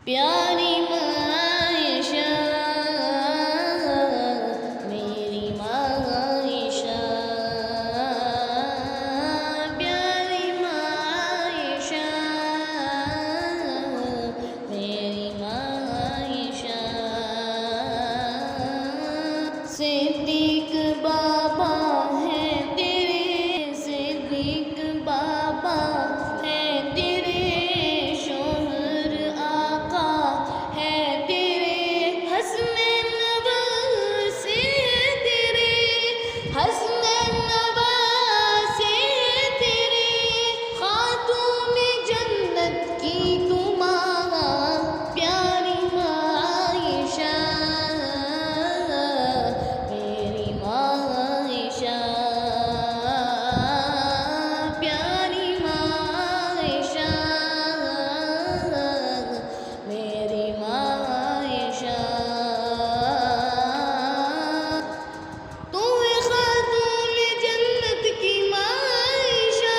प्यारी मायशा मेरी मायशा, प्यारी मायशा मेरी मायशा। सिद्दीक बाबा है तेरे, सिद्दीक बाबा है तेरे, शोहर आका है तेरे, हसनैन नवासे तेरे, हसनैन नवासे तेरे, खातून जन्नत की तुम प्यारी मायशा मेरी मायशा, प्यारी मायशा मेरी मायशा। तू है खातून जन्नत की मायशा,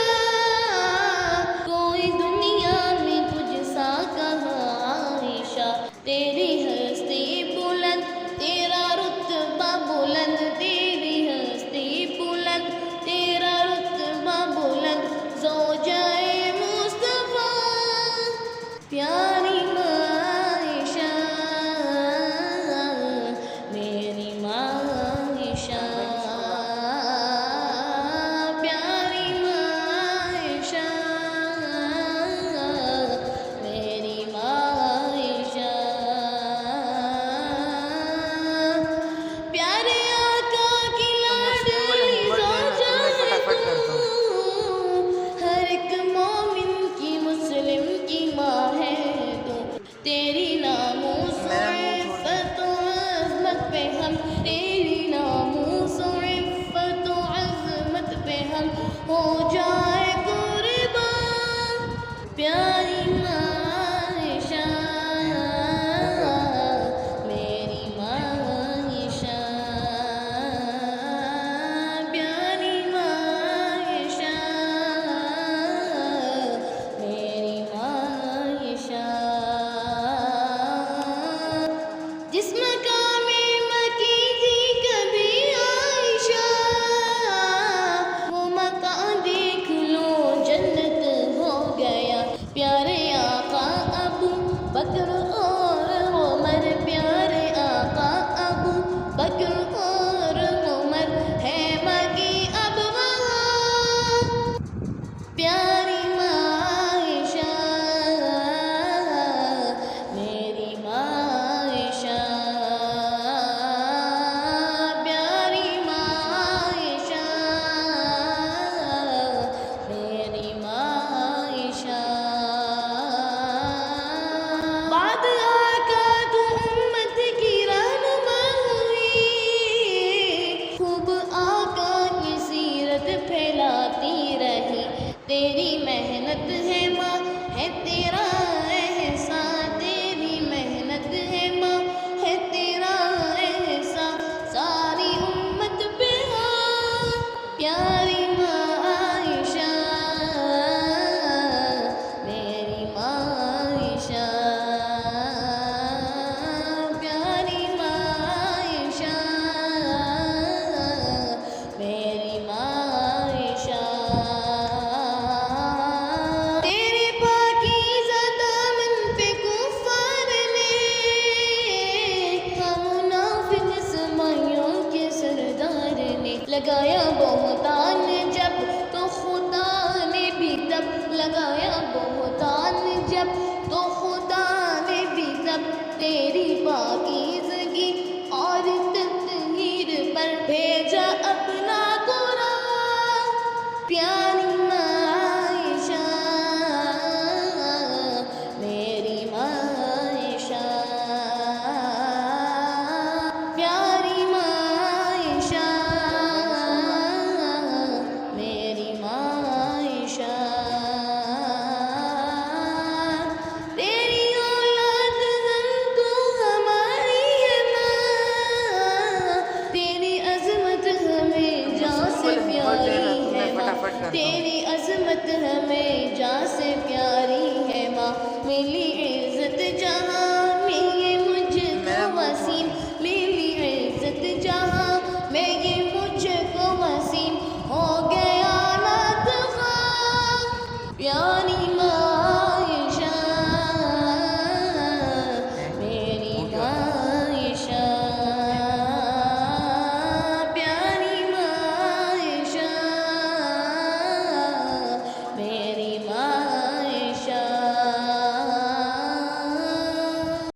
कोई दुनिया में तुझसा कहाँ आयशा। तेरी हस्ती बुलंद, तेरा रुतबा बुलंद, तेरी हस्ती बुलंद, तेरा रुतबा बुलंद, ज़ौजाए मुस्तफ़ा प्यारी मायशा मेरी मायशा, प्यारी मायशा मेरी मायशा। प्यारे आका की लाडली ज़ौजा हर एक मोमिन की मुस्लिम की माँ है तू। तेरी नामूस इफ़्फ़त व अज़मत पे हम, तेरी नामूस इफ़्फ़त व अज़मत पे हम हो जाए कुर्बान। प्यारी मायशा मेरी मायशा, प्यारी मायशा मेरी मायशा। जिस मकामे मकी थी कभी आयशा, वो मकान देख लो जन्नत हो गया। प्यारे आका अबू बकर और उमर, प्यारे आका अबू बकर और उमर है मगी अब वहाँ। प्यारी मायशा मेरी मायशा, प्यारी मायशा मेरी मायशा। बाद आका तू उम्मत की रहनुमा हुई, खूब आका की सीरत फैलाती रही, तेरी